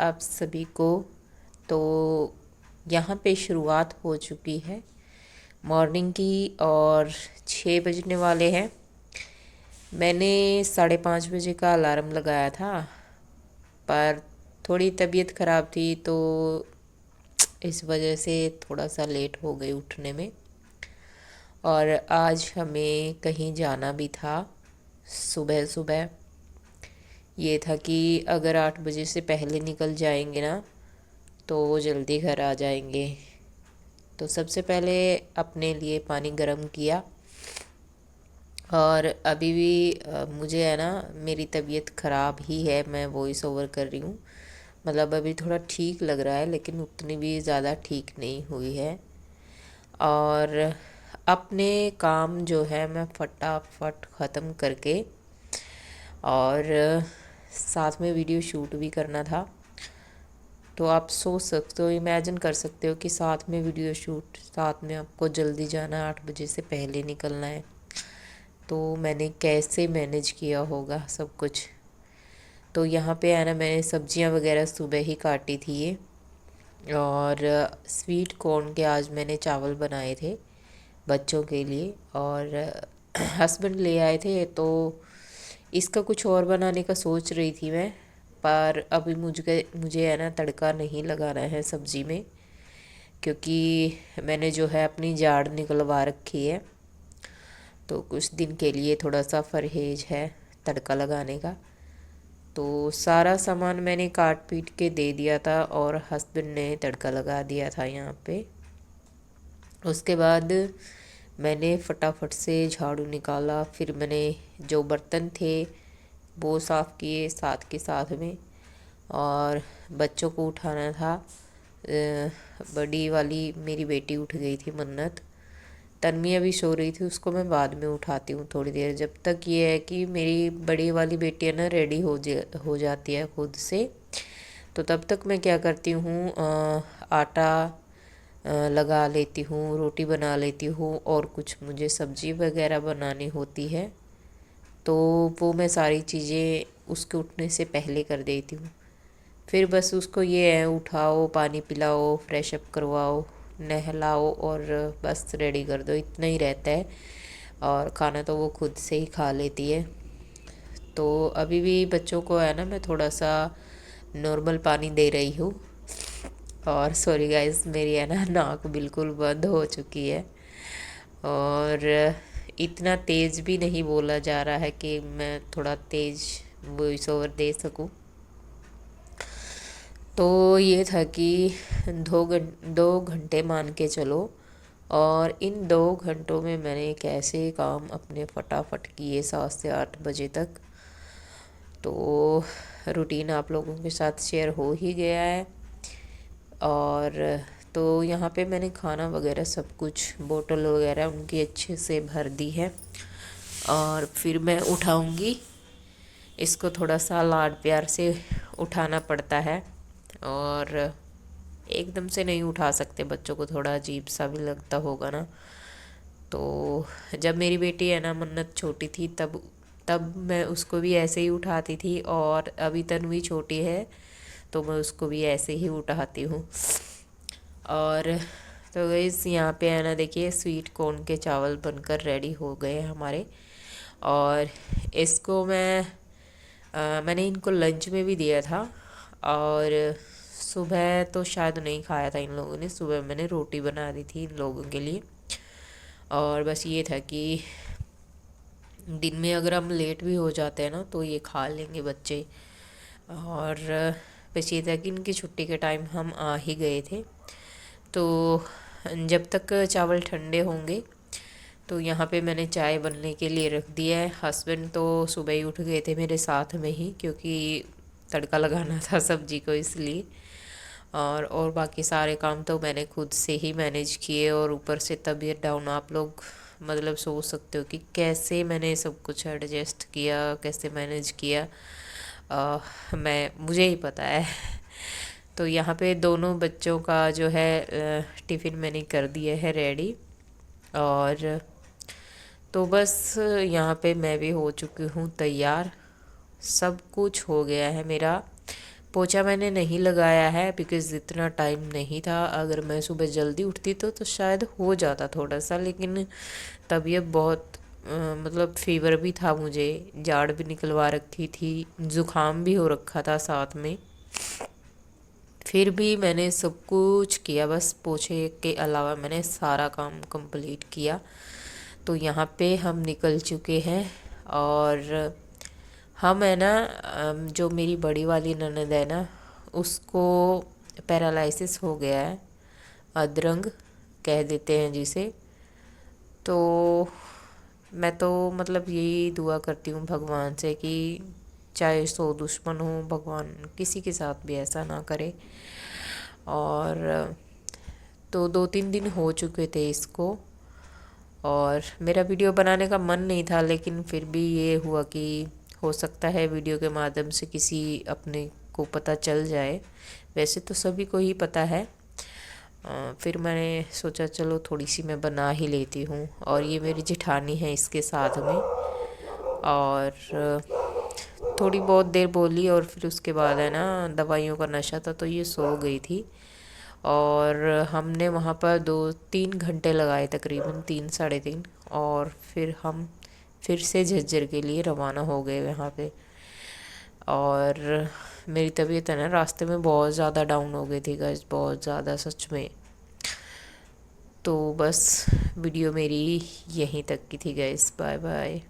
आप सभी को। तो यहाँ पे शुरुआत हो चुकी है मॉर्निंग की और 6 बजने वाले हैं। मैंने 5:30 बजे का अलार्म लगाया था, पर थोड़ी तबीयत ख़राब थी तो इस वजह से थोड़ा सा लेट हो गई उठने में। और आज हमें कहीं जाना भी था सुबह सुबह। ये था कि अगर 8 बजे से पहले निकल जाएंगे ना तो वो जल्दी घर आ जाएंगे। तो सबसे पहले अपने लिए पानी गर्म किया। और अभी भी मुझे है ना, मेरी तबीयत ख़राब ही है, मैं वॉइस ओवर कर रही हूँ। मतलब अभी थोड़ा ठीक लग रहा है लेकिन उतनी भी ज़्यादा ठीक नहीं हुई है। और अपने काम जो है मैं फटाफट ख़त्म करके और साथ में वीडियो शूट भी करना था। तो आप सोच सकते हो, इमेजिन कर सकते हो कि साथ में वीडियो शूट, साथ में आपको जल्दी जाना, 8 बजे से पहले निकलना है, तो मैंने कैसे मैनेज किया होगा सब कुछ। तो यहाँ पे है ना, मैंने सब्जियाँ वगैरह सुबह ही काटी थी ये। और स्वीट कॉर्न के आज मैंने चावल बनाए थे बच्चों के लिए। और हस्बैंड ले आए थे तो इसका कुछ और बनाने का सोच रही थी मैं। पर अभी मुझे है ना तड़का नहीं लगाना है सब्ज़ी में, क्योंकि मैंने जो है अपनी जाड़ निकलवा रखी है। तो कुछ दिन के लिए थोड़ा सा परहेज है तड़का लगाने का। तो सारा सामान मैंने काट पीट के दे दिया था और हस्बैंड ने तड़का लगा दिया था यहाँ पे। उसके बाद मैंने फटाफट से झाड़ू निकाला, फिर मैंने जो बर्तन थे वो साफ़ किए साथ के साथ में। और बच्चों को उठाना था। बड़ी वाली मेरी बेटी उठ गई थी, मन्नत। तन्वी अभी सो रही थी, उसको मैं बाद में उठाती हूँ थोड़ी देर, जब तक ये है कि मेरी बड़ी वाली बेटी है ना रेडी हो जाती है खुद से। तो तब तक मैं क्या करती हूँ, आटा लगा लेती हूँ, रोटी बना लेती हूँ, और कुछ मुझे सब्जी वगैरह बनानी होती है तो वो मैं सारी चीज़ें उसके उठने से पहले कर देती हूँ। फिर बस उसको ये है, उठाओ, पानी पिलाओ, फ्रेश अप करवाओ, नहलाओ और बस रेडी कर दो, इतना ही रहता है। और खाना तो वो खुद से ही खा लेती है। तो अभी भी बच्चों को है ना, मैं थोड़ा सा नॉर्मल पानी दे रही हूँ। और सॉरी गाइस, मेरी है ना नाक बिल्कुल बंद हो चुकी है और इतना तेज़ भी नहीं बोला जा रहा है कि मैं थोड़ा तेज़ वॉइस ओवर दे सकूँ। तो ये था कि 2 घंटे मान के चलो। और इन 2 घंटों में मैंने कैसे काम अपने फटाफट किए 7 से 8 बजे तक। तो रूटीन आप लोगों के साथ शेयर हो ही गया है। और तो यहाँ पे मैंने खाना वगैरह सब कुछ, बोतल वगैरह उनकी अच्छे से भर दी है। और फिर मैं उठाऊँगी इसको, थोड़ा सा लाड प्यार से उठाना पड़ता है। और एकदम से नहीं उठा सकते, बच्चों को थोड़ा अजीब सा भी लगता होगा ना। तो जब मेरी बेटी है ना मन्नत छोटी थी, तब तब मैं उसको भी ऐसे ही उठाती थी, और अभी तन्वी छोटी है तो मैं उसको भी ऐसे ही उठाती हूँ। और तो गाइस यहाँ पे है ना, देखिए स्वीट कॉर्न के चावल बनकर रेडी हो गए हमारे। और इसको मैंने इनको लंच में भी दिया था। और सुबह तो शायद नहीं खाया था इन लोगों ने, सुबह मैंने रोटी बना दी थी इन लोगों के लिए। और बस ये था कि दिन में अगर हम लेट भी हो जाते हैं ना तो ये खा लेंगे बच्चे। और बस ये था कि इनकी छुट्टी के टाइम हम आ ही गए थे। तो जब तक चावल ठंडे होंगे तो यहाँ पे मैंने चाय बनने के लिए रख दिया है। हस्बैंड तो सुबह ही उठ गए थे मेरे साथ में ही, क्योंकि तड़का लगाना था सब्जी को इसलिए। और बाकी सारे काम तो मैंने खुद से ही मैनेज किए। और ऊपर से तबीयत डाउन, आप लोग मतलब सोच सकते हो कि कैसे मैंने सब कुछ एडजस्ट किया, कैसे मैनेज किया। मुझे ही पता है। तो यहाँ पे दोनों बच्चों का जो है टिफ़िन मैंने कर दिया है रेडी। और तो बस यहाँ पे मैं भी हो चुकी हूँ तैयार, सब कुछ हो गया है मेरा। पोछा मैंने नहीं लगाया है बिकॉज़ इतना टाइम नहीं था। अगर मैं सुबह जल्दी उठती तो शायद हो जाता थोड़ा सा, लेकिन तबीयत बहुत मतलब फीवर भी था मुझे, जाड़ भी निकलवा रखी थी, ज़ुकाम भी हो रखा था साथ में। फिर भी मैंने सब कुछ किया, बस पोछे के अलावा मैंने सारा काम कंप्लीट किया। तो यहाँ पे हम निकल चुके हैं। और हम है ना, जो मेरी बड़ी वाली ननद है ना, उसको पैरालिसिस हो गया है, अधरंग कह देते हैं जिसे। तो मैं तो मतलब यही दुआ करती हूँ भगवान से कि चाहे 100 दुश्मन हो, भगवान किसी के साथ भी ऐसा ना करे। और तो 2-3 दिन हो चुके थे इसको, और मेरा वीडियो बनाने का मन नहीं था, लेकिन फिर भी ये हुआ कि हो सकता है वीडियो के माध्यम से किसी अपने को पता चल जाए। वैसे तो सभी को ही पता है। फिर मैंने सोचा चलो थोड़ी सी मैं बना ही लेती हूँ। और ये मेरी जेठानी है इसके साथ में। और थोड़ी बहुत देर बोली और फिर उसके बाद है ना, दवाइयों का नशा था तो ये सो गई थी। और हमने वहाँ पर 2-3 घंटे लगाए, तकरीबन 3-3.5। और फिर हम फिर से झज्जर के लिए रवाना हो गए वहाँ पे। और मेरी तबीयत है ना रास्ते में बहुत ज़्यादा डाउन हो गई थी गाइस, बहुत ज़्यादा सच में। तो बस वीडियो मेरी यहीं तक की थी गाइस, बाय बाय।